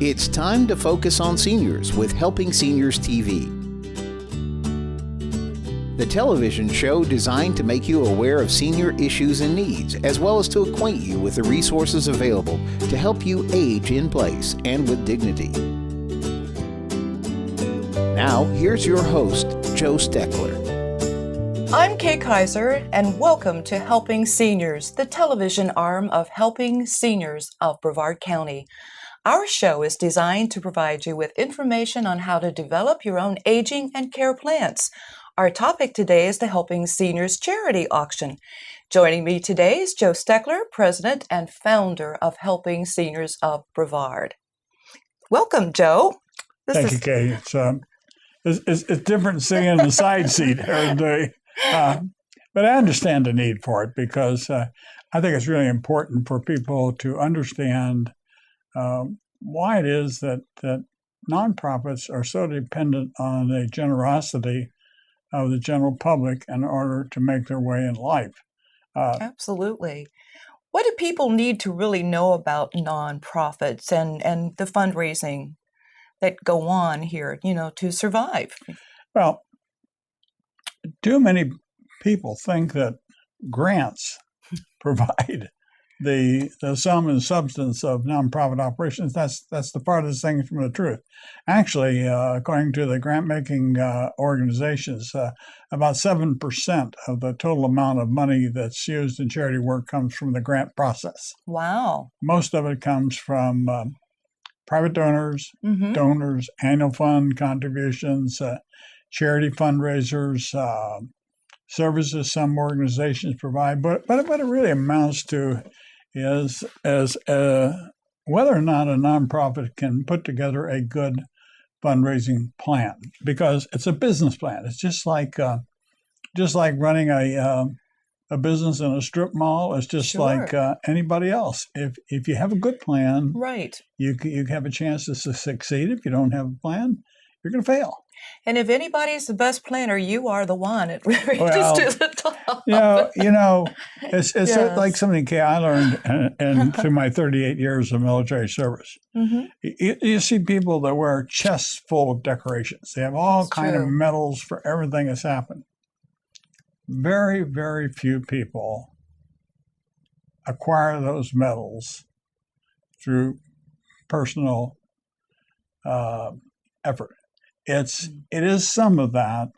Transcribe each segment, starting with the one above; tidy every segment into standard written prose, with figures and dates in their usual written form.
It's time to focus on seniors with Helping Seniors TV. The television show designed to make you aware of senior issues and needs, as well as to acquaint you with the resources available to help you age in place and with dignity. Now, here's your host, Joe Steckler. I'm Kay Kaiser, and welcome to Helping Seniors, the television arm of Helping Seniors of Brevard County. Our show is designed to provide you with information on how to develop your own aging and care plans. Our topic today is the Helping Seniors Charity Auction. Joining me today is Joe Steckler, President and founder of Helping Seniors of Brevard. Welcome, Joe. Thank you, Kay. It's different sitting in the side seat every day. But I understand the need for it because I think it's really important for people to understand why it is that nonprofits are so dependent on the generosity of the general public in order to make their way in life. Absolutely. What do people need to really know about nonprofits and the fundraising that go on here, to survive? Well, too many people think that grants provide the sum and substance of nonprofit operations. That's the farthest thing from the truth. Actually, according to the grant-making organizations, about 7% of the total amount of money that's used in charity work comes from the grant process. Wow. Most of it comes from private donors, annual fund contributions, charity fundraisers, services some organizations provide. But what it really amounts to is whether or not a nonprofit can put together a good fundraising plan, because it's a business plan. It's just like running a business in a strip mall. It's just like anybody else. If you have a good plan, right, you have a chance to succeed. If you don't have a plan, you're going to fail. And if anybody's the best planner, you are the one. It reaches to the top. It's yes. Like something I learned through my 38 years of military service. You see people that wear chests full of decorations. They have all kind of medals for everything that's happened. Very, very few people acquire those medals through personal effort. It is some of that,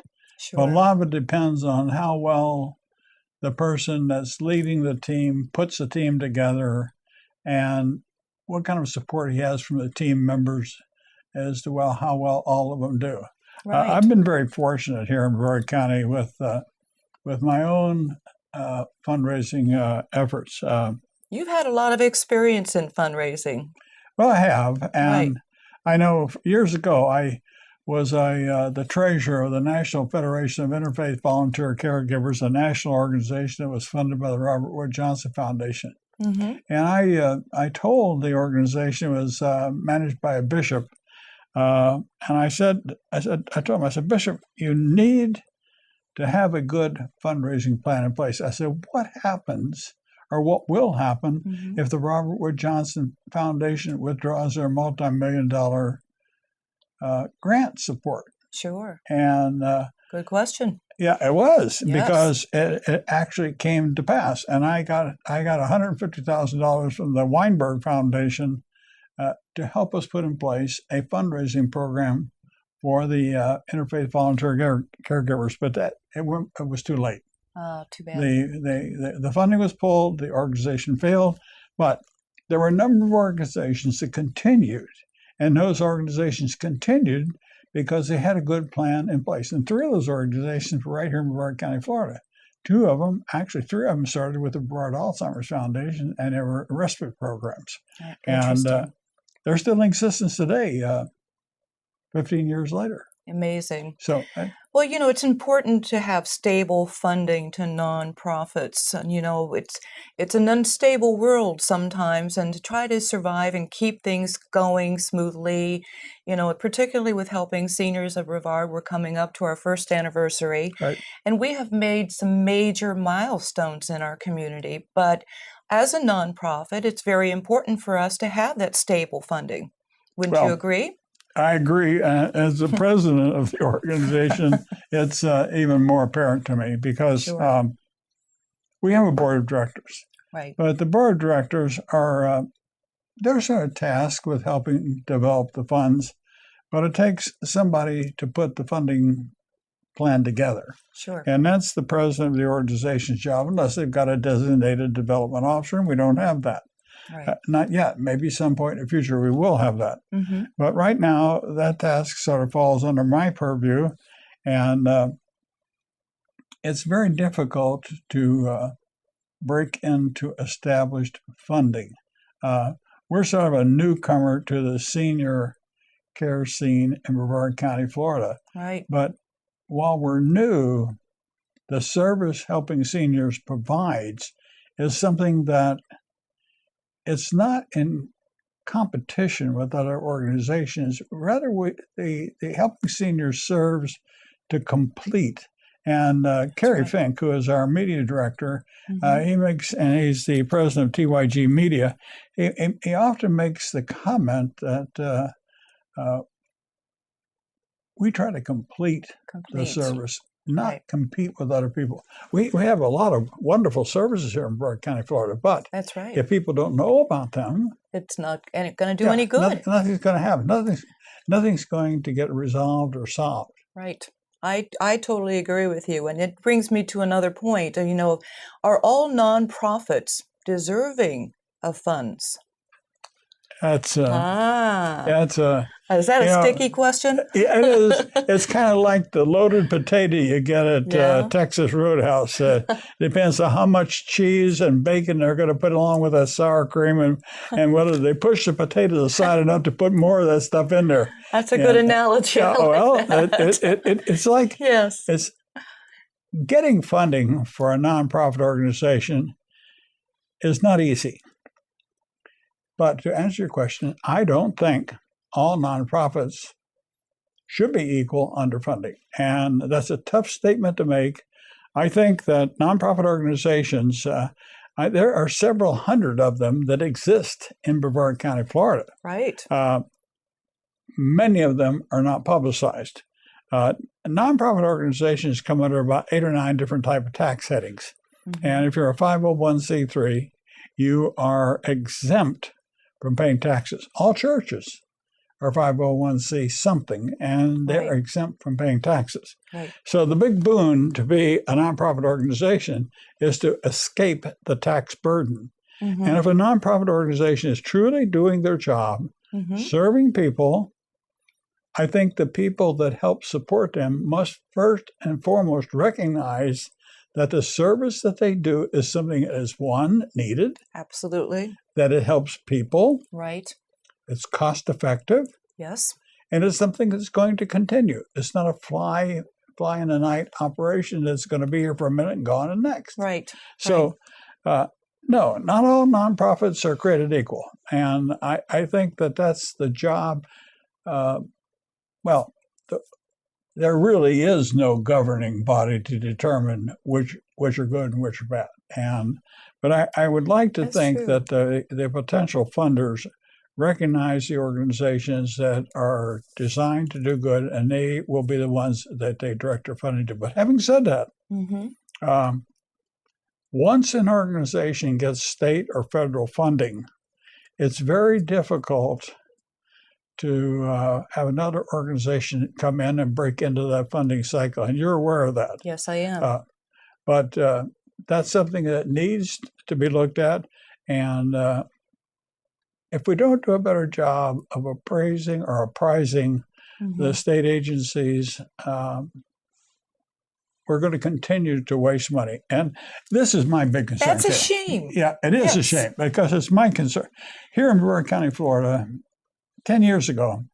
but a lot of it depends on how well the person that's leading the team puts the team together and what kind of support he has from the team members as to how well all of them do. Right. I've been very fortunate here in Brevard County with my own fundraising efforts. You've had a lot of experience in fundraising. Well, I have, and I know years ago I was the treasurer of the National Federation of Interfaith Volunteer Caregivers, a national organization that was funded by the Robert Wood Johnson Foundation. And I told the organization, it was managed by a bishop, and I told him, Bishop, you need to have a good fundraising plan in place. I said, what happens or what will happen if the Robert Wood Johnson Foundation withdraws their multi-million-dollar grant support? Sure. And good question. Yeah, it was, because it actually came to pass. And I got $150,000 from the Weinberg Foundation to help us put in place a fundraising program for the interfaith volunteer caregivers. But it was too late. Oh, too bad. The funding was pulled. The organization failed. But there were a number of organizations that continued. And those organizations continued because they had a good plan in place. And three of those organizations were right here in Brevard County, Florida. Three of them started with the Brevard Alzheimer's Foundation, and they were respite programs. And they're still in existence today, 15 years later. Amazing. So, well, it's important to have stable funding to nonprofits. And, it's an unstable world sometimes, and to try to survive and keep things going smoothly, particularly with Helping Seniors of Brevard, we're coming up to our first anniversary. Right. And we have made some major milestones in our community. But as a nonprofit, it's very important for us to have that stable funding. Wouldn't you agree? I agree. As the president of the organization, it's even more apparent to me because we have a board of directors. Right. But the board of directors are, they're sort of tasked with helping develop the funds, but it takes somebody to put the funding plan together. Sure. And that's the president of the organization's job, unless they've got a designated development officer, and we don't have that. Right. Not yet. Maybe some point in the future we will have that. Mm-hmm. But right now, that task sort of falls under my purview, and it's very difficult to break into established funding. We're sort of a newcomer to the senior care scene in Brevard County, Florida. Right. But while we're new, the service helping seniors provides is something that it's not in competition with other organizations. Rather, the Helping Seniors serves to complete. And Kerry Fink, who is our media director, he's the president of TYG Media. He often makes the comment that we try to complete the service, not compete with other people. We have a lot of wonderful services here in Brevard County, Florida, but that's right. If people don't know about them, it's not going to do any good. Nothing's going to happen. Nothing's going to get resolved or solved. Right. I totally agree with you. And it brings me to another point. Are all nonprofits deserving of funds? That's is that a sticky question? It is. It's kind of like the loaded potato you get at Texas Roadhouse. Depends on how much cheese and bacon they're going to put along with that sour cream, and whether they push the potato aside enough to put more of that stuff in there. That's a good analogy. It's like yes. It's getting funding for a nonprofit organization is not easy. But to answer your question, I don't think all nonprofits should be equal underfunding. And that's a tough statement to make. I think that nonprofit organizations, there are several hundred of them that exist in Brevard County, Florida. Right. Many of them are not publicized. Nonprofit organizations come under about 8 or 9 different type of tax headings. Mm-hmm. And if you're a 501c3, you are exempt from paying taxes. All churches are 501c something, and they're exempt from paying taxes. Right. So the big boon to be a nonprofit organization is to escape the tax burden. Mm-hmm. And if a nonprofit organization is truly doing their job, serving people, I think the people that help support them must first and foremost recognize that the service that they do is something that is, one, needed. Absolutely. That it helps people. Right. It's cost effective. Yes. And it's something that's going to continue. It's not a fly in the night operation that's going to be here for a minute and gone and next. Right. So, no, not all nonprofits are created equal. And I think that that's the job. There really is no governing body to determine which are good and which are bad. But I would like to think that the potential funders recognize the organizations that are designed to do good, and they will be the ones that they direct their funding to. But having said that, once an organization gets state or federal funding, it's very difficult to have another organization come in and break into that funding cycle. And you're aware of that. Yes, I am. But that's something that needs to be looked at. And if we don't do a better job of appraising or apprising the state agencies, we're going to continue to waste money. And this is my big concern. That's a shame. Yeah, it is a shame because it's my concern. Here in Brevard County, Florida, 10 years ago,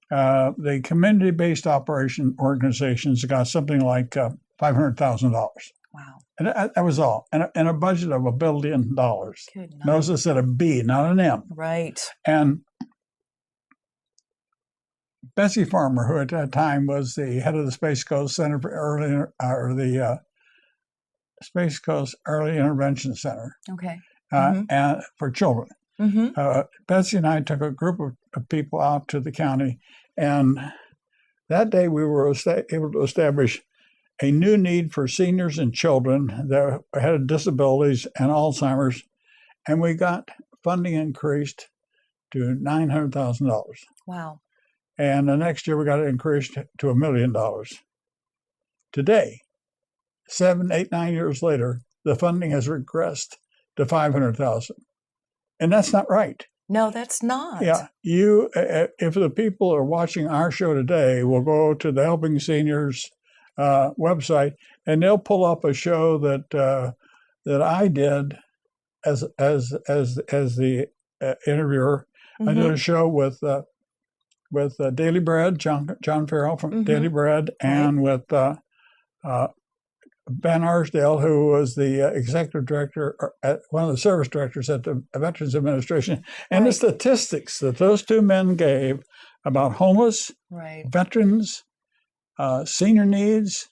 the community-based operation organizations got something like $500,000. Wow. And that was all. And a budget of $1 billion. Notice I said a B, not an M. Right. And Betsy Farmer, who at that time was the head of the Space Coast Center for Space Coast Early Intervention Center, okay, and for children. Betsy and I took a group of people out to the county, and that day we were able to establish a new need for seniors and children that had disabilities and Alzheimer's, and we got funding increased to $900,000. Wow. And the next year we got it increased to $1 million. Today, 7, 8, 9 years later, the funding has regressed to $500,000. And that's not right. No, that's not. Yeah. If the people are watching our show today, will go to the Helping Seniors website, and they'll pull up a show that I did as the interviewer. I did a show with Daily Bread, John Farrell from Daily Bread, and with Ben Arsdale, who was the executive director, one of the service directors at the Veterans Administration, and the statistics that those two men gave about homeless, veterans, senior needs,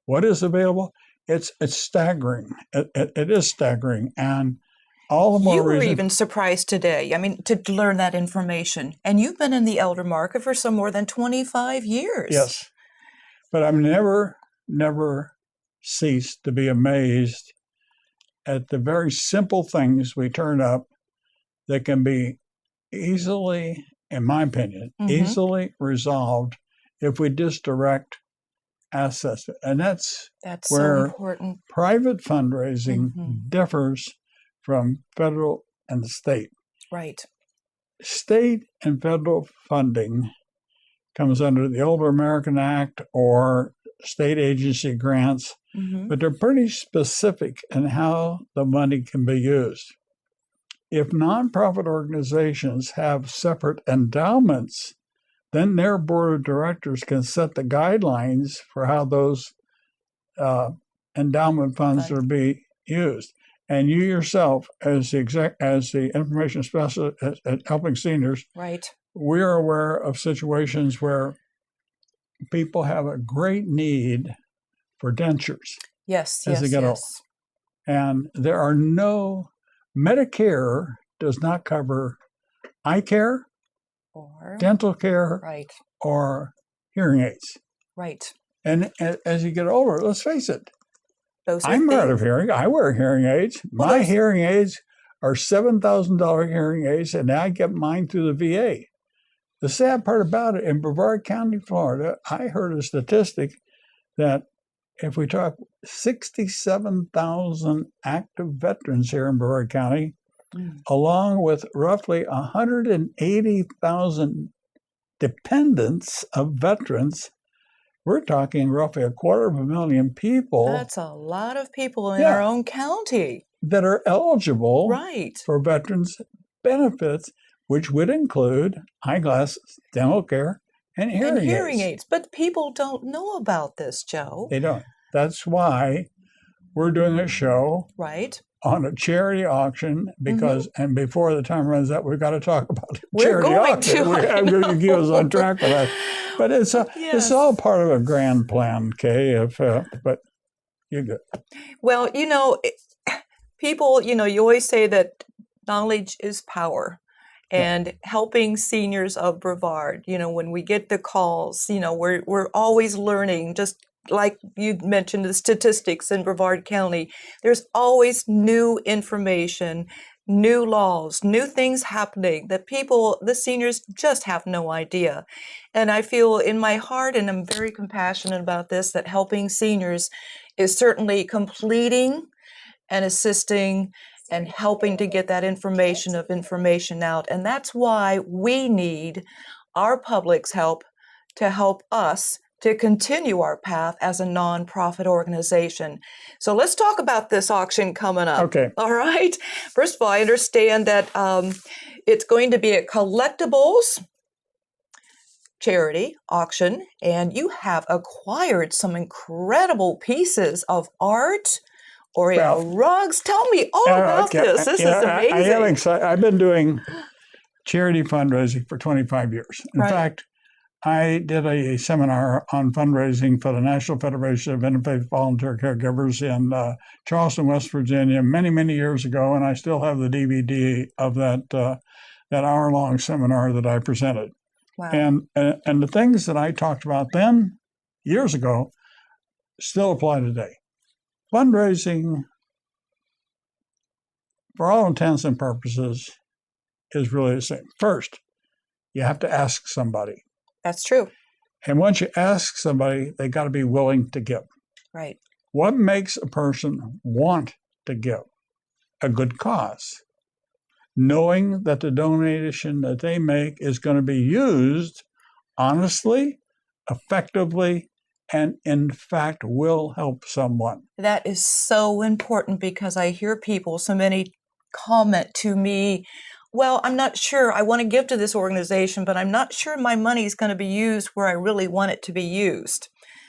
what is available, it's staggering. It is staggering, and all the more reason. You were even surprised today, to learn that information. And you've been in the elder market for some more than 25 years. Yes, but I've never ceased to be amazed at the very simple things we turn up that can be easily, in my opinion, easily resolved if we just direct assets. And that's where so important. Private fundraising differs from federal and state. Right. State and federal funding comes under the Older American Act or state agency grants, but they're pretty specific in how the money can be used. If nonprofit organizations have separate endowments, then their board of directors can set the guidelines for how those endowment funds are being used. And you yourself, as the information specialist at Helping Seniors, we're aware of situations where people have a great need for dentures as they get old. And there are no, Medicare does not cover eye care, or dental care, or hearing aids. Right. And as you get older, let's face it, I'm hard of hearing. I wear hearing aids. My hearing aids are $7,000 hearing aids, and I get mine through the VA. The sad part about it, in Brevard County, Florida, I heard a statistic that if we talk 67,000 active veterans here in Brevard County, along with roughly 180,000 dependents of veterans, we're talking roughly 250,000 people. That's a lot of people in our own county that are eligible for veterans benefits, which would include eyeglasses, dental care, and hearing aids. But people don't know about this, Joe. They don't. That's why we're doing a show on a charity auction, because, and before the time runs out, we've got to talk about charity auction. I'm going to give us on track for that. But it's all part of a grand plan, Kay. But you're good. Well, people, you always say that knowledge is power. And Helping Seniors of Brevard, when we get the calls, we're always learning, just like you mentioned, the statistics in Brevard County. There's always new information, new laws, new things happening that the seniors just have no idea. And I feel in my heart, and I'm very compassionate about this, that Helping Seniors is certainly completing and assisting and helping to get that information out. And that's why we need our public's help to help us to continue our path as a nonprofit organization. So let's talk about this auction coming up. Okay. All right. First of all, I understand that it's going to be a Collectibles charity auction, and you have acquired some incredible pieces of art, Oriental Rugs. Tell me all about this. This is amazing. I am excited. I've been doing charity fundraising for 25 years. In fact, I did a seminar on fundraising for the National Federation of Interfaith Volunteer Caregivers in Charleston, West Virginia, many, many years ago, and I still have the DVD of that hour-long seminar that I presented. Wow. And the things that I talked about then, years ago, still apply today. Fundraising, for all intents and purposes, is really the same. First, you have to ask somebody. That's true. And once you ask somebody, they got to be willing to give. Right. What makes a person want to give? A good cause. Knowing that the donation that they make is going to be used honestly, effectively, and in fact will help someone. That is so important because I hear people, so many comment to me, well, I'm not sure. I want to give to this organization, but I'm not sure my money is going to be used where I really want it to be used.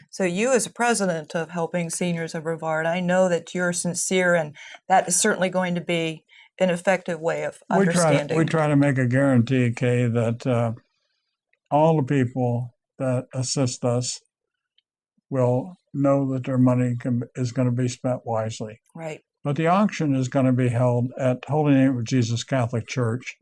So you as a president of Helping Seniors of Brevard, I know that you're sincere, and that is certainly going to be an effective way of understanding. We try to make a guarantee, Kay, that all the people that assist us will know that their money is going to be spent wisely. Right. But the auction is going to be held at Holy Name of Jesus Catholic Church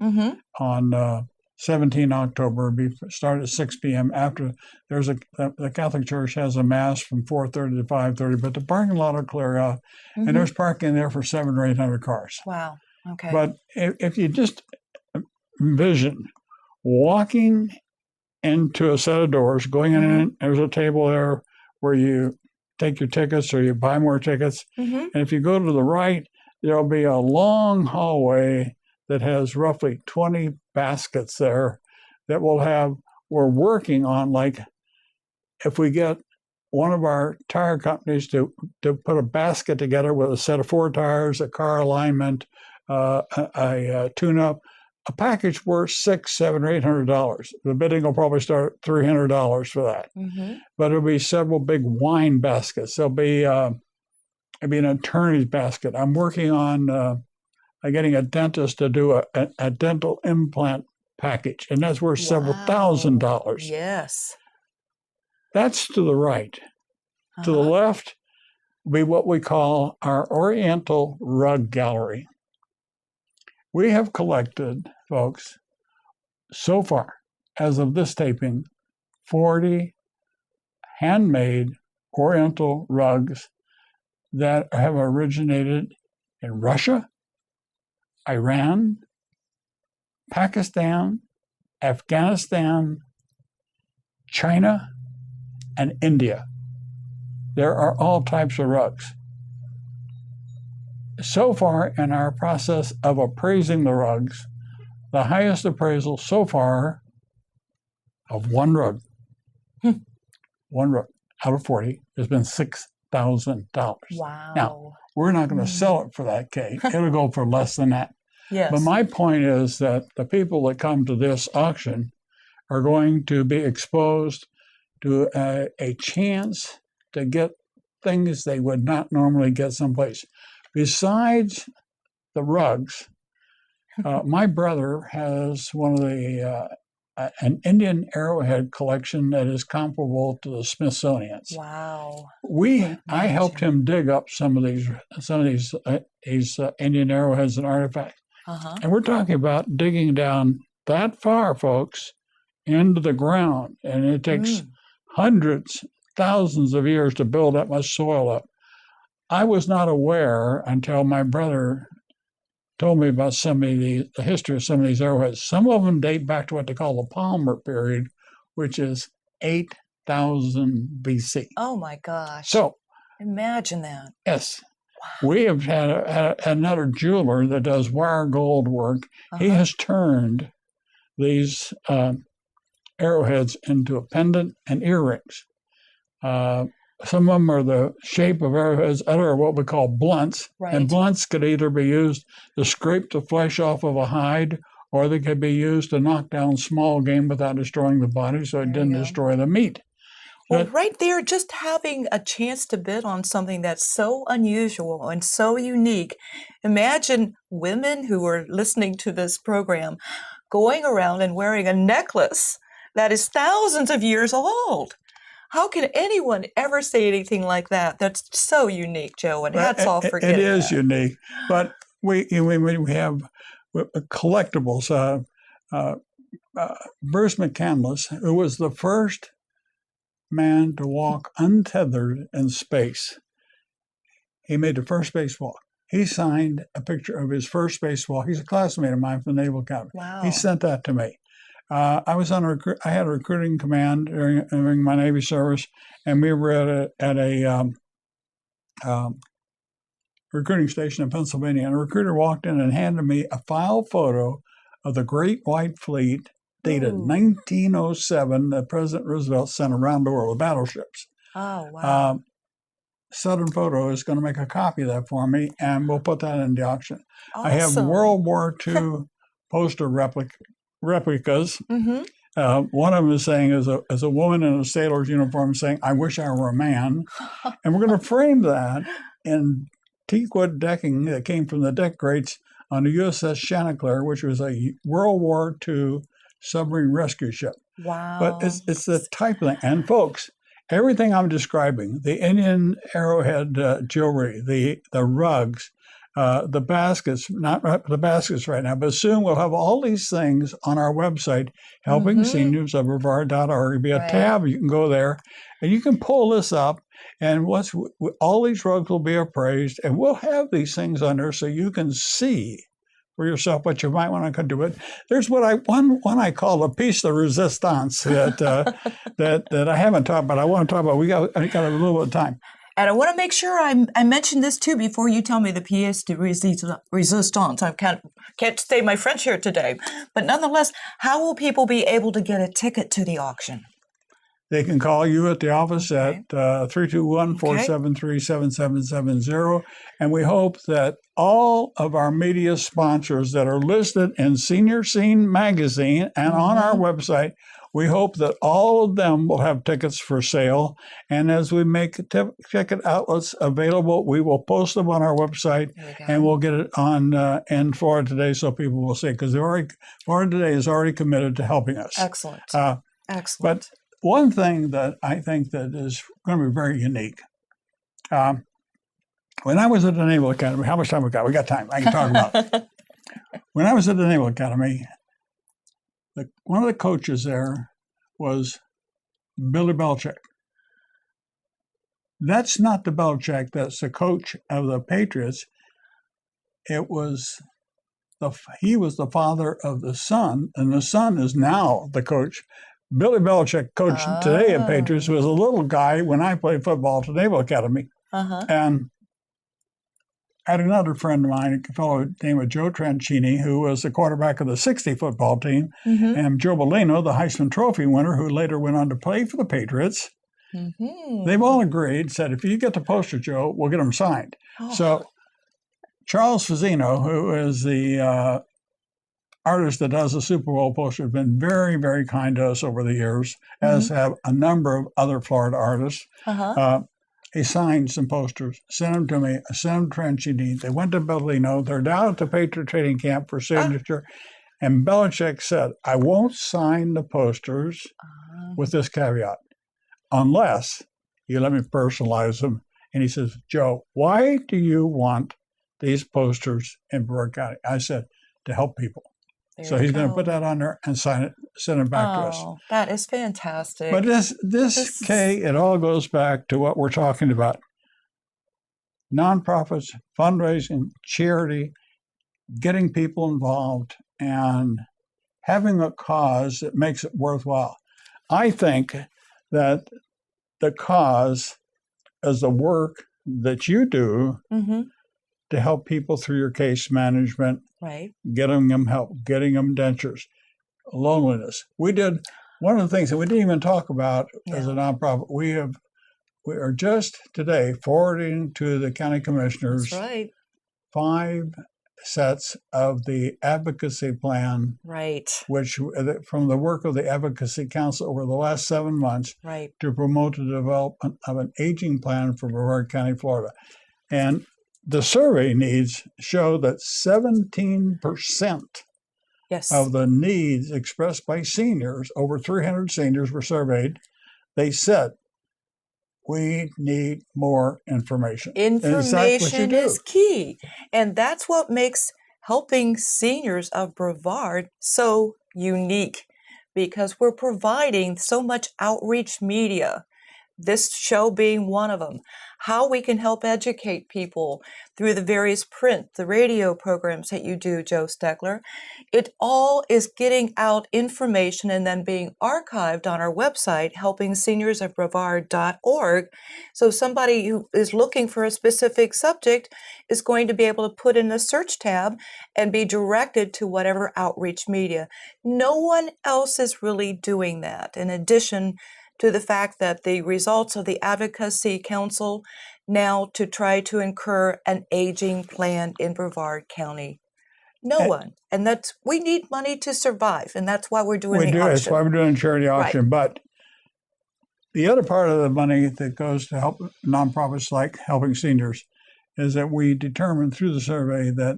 on 17 October. Start at 6 p.m. After the Catholic Church has a mass from 4:30 to 5:30, but the parking lot will clear out, and there's parking there for 700 or 800 cars. Wow. Okay. But if you just envision walking into a set of doors, going in, there's a table there where you take your tickets or you buy more tickets. And if you go to the right, there'll be a long hallway that has roughly 20 baskets there that we're working on, like if we get one of our tire companies to put a basket together with a set of 4 tires, a car alignment, a tune-up, a package worth $600, $700, or $800. The bidding will probably start at $300 for that. But it'll be several big wine baskets. There'll be an attorney's basket. I'm working on getting a dentist to do a dental implant package, and that's worth several $1,000s. Yes. That's to the right. To the left will be what we call our Oriental Rug Gallery. We have collected, folks, so far, as of this taping, 40 handmade Oriental rugs that have originated in Russia, Iran, Pakistan, Afghanistan, China, and India. There are all types of rugs. So far in our process of appraising the rugs, the highest appraisal so far of one rug out of 40 has been $6,000. Wow. Now, we're not going to sell it for that, Kate. It'll go for less than that. Yes. But my point is that the people that come to this auction are going to be exposed to a chance to get things they would not normally get someplace. Besides the rugs, my brother has one of the an Indian arrowhead collection that is comparable to the Smithsonian's. Wow! I helped him dig up some of these Indian arrowheads and artifacts, and we're talking about digging down that far, folks, into the ground, and it takes hundreds, thousands of years to build that much soil up. I was not aware until my brother told me about the history of some of these arrowheads. Some of them date back to what they call the Palmer period, which is 8,000 BC. Oh my gosh. So imagine that. Yes. Wow. We have had another jeweler that does wire gold work. He has turned these arrowheads into a pendant and earrings. Some of them are the shape of arrowheads, other are what we call blunts. Right. And blunts could either be used to scrape the flesh off of a hide, or they could be used to knock down small game without destroying the body, so it didn't destroy the meat. Well, right there, just having a chance to bid on something that's so unusual and so unique. Imagine women who are listening to this program going around and wearing a necklace that is thousands of years old. How can anyone ever say anything like that? That's so unique, Joe, and hats off for getting it is that. unique, but we have collectibles. Bruce McCandless, who was the first man to walk untethered in space. He made the first spacewalk. He signed a picture of his first spacewalk. He's a classmate of mine from the Naval Academy. Wow. He sent that to me. I had a recruiting command during my Navy service, and we were at a recruiting station in Pennsylvania, and a recruiter walked in and handed me a file photo of the Great White Fleet dated 1907 that President Roosevelt sent around the world with battleships. Oh, wow. Southern Photo is going to make a copy of that for me, and we'll put that in the auction. Awesome. I have World War II poster replicas. Mm-hmm. One of them is saying, as a woman in a sailor's uniform, saying, "I wish I were a man." And we're going to frame that in teakwood decking that came from the deck grates on the USS Chanticleer, which was a World War II submarine rescue ship. Wow. But it's the type of thing. And folks, everything I'm describing, the Indian arrowhead jewelry, the rugs, the baskets, not the baskets right now, but soon we'll have all these things on our website, helping seniors of Brevard.org. It'll be a tab. You can go there and you can pull this up, and all these rugs will be appraised, and we'll have these things on there so you can see for yourself what you might want to do. But there's one I call a piece de resistance that I haven't talked about. I want to talk about. I got a little bit of time. And I want to make sure I mention this too before you tell me the pièce de résistance. I can't say my French here today. But nonetheless, how will people be able to get a ticket to the auction? They can call you at the office at 321-473-7770. And we hope that all of our media sponsors that are listed in Senior Scene magazine and on our website, we hope that all of them will have tickets for sale. And as we make ticket outlets available, we will post them on our website, and we'll get it on in Florida Today so people will see it, because Florida Today is already committed to helping us. Excellent. Excellent. But one thing that I think that is going to be very unique, when I was at the Naval Academy, how much time we got? We got time. I can talk about it. When I was at the Naval Academy, one of the coaches there was Billy Belichick. That's not the Belichick that's the coach of the Patriots. He was the father of the son, and the son is now the coach. Billy Belichick, coach today at Patriots, was a little guy when I played football at the Naval Academy. And I had another friend of mine, a fellow named Joe Tranchini, who was the quarterback of the 60 football team, and Joe Bellino, the Heisman Trophy winner, who later went on to play for the Patriots. They've all agreed, said, if you get the poster, Joe, we'll get them signed. So Charles Fazzino, who is the artist that does the Super Bowl poster, has been very, very kind to us over the years, as have a number of other Florida artists. He signed some posters, sent them to me, I sent them to Tranchini. They went to Bellino. They're down at the Patriot Training Camp for signature. And Belichick said, I won't sign the posters with this caveat, unless you let me personalize them. And he says, Joe, why do you want these posters in Brevard County? I said, to help people. So he's going to put that on there and sign it, send it back to us. That is fantastic. But this Kay, it all goes back to what we're talking about. Nonprofits, fundraising, charity, getting people involved, and having a cause that makes it worthwhile. I think that the cause is the work that you do to help people through your case management, getting them help, getting them dentures, loneliness. We did one of the things that we didn't even talk about as a nonprofit. We are just today forwarding to the county commissioners 5 sets of the advocacy plan, which from the work of the Advocacy Council over the last 7 months to promote the development of an aging plan for Brevard County, Florida. And the survey needs show that 17% Yes. of the needs expressed by seniors. Over 300 seniors were surveyed. They said, we need more information. Information Is is key. And that's what makes helping Seniors of Brevard so unique, because we're providing so much outreach media, this show being one of them. How we can help educate people through the various print, the radio programs that you do, Joe Steckler. It all is getting out information and then being archived on our website, helpingseniorsofbrevard.org. So somebody who is looking for a specific subject is going to be able to put in the search tab and be directed to whatever outreach media. No one else is really doing that. In addition to the fact that the results of the Advocacy Council now to try to incur an aging plan in Brevard County. No one. And that's, we need money to survive, and that's why we're doing the auction. That's why we're doing a charity auction. Right. But the other part of the money that goes to help nonprofits like Helping Seniors is that we determined through the survey that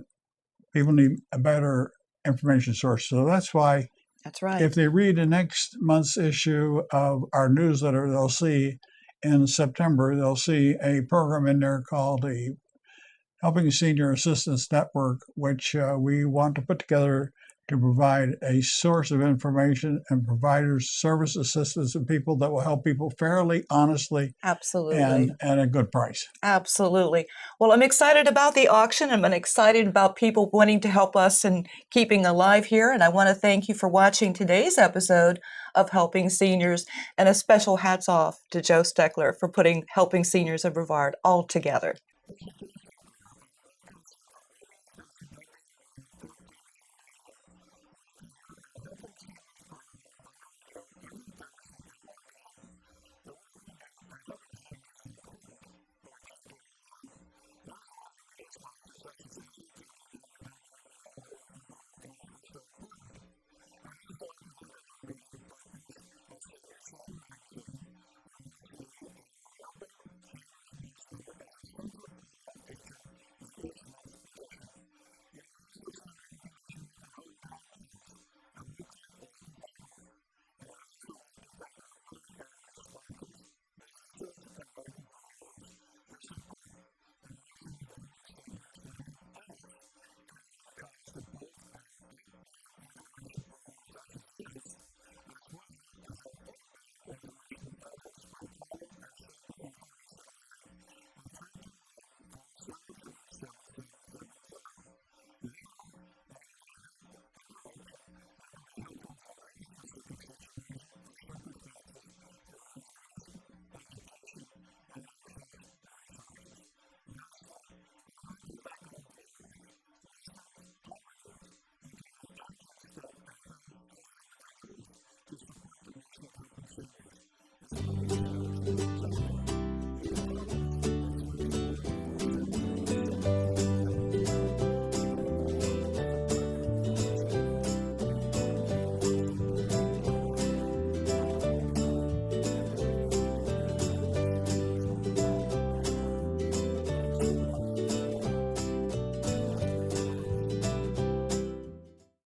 people need a better information source. So that's why That's right. if they read the next month's issue of our newsletter, they'll see in September, they'll see a program in there called the Helping Senior Assistance Network, which we want to put together to provide a source of information and providers, service assistance, and people that will help people fairly, honestly, Absolutely. and at a good price. Absolutely. Well, I'm excited about the auction. I'm excited about people wanting to help us in keeping alive here. And I want to thank you for watching today's episode of Helping Seniors. And a special hats off to Joe Steckler for putting Helping Seniors of Brevard all together.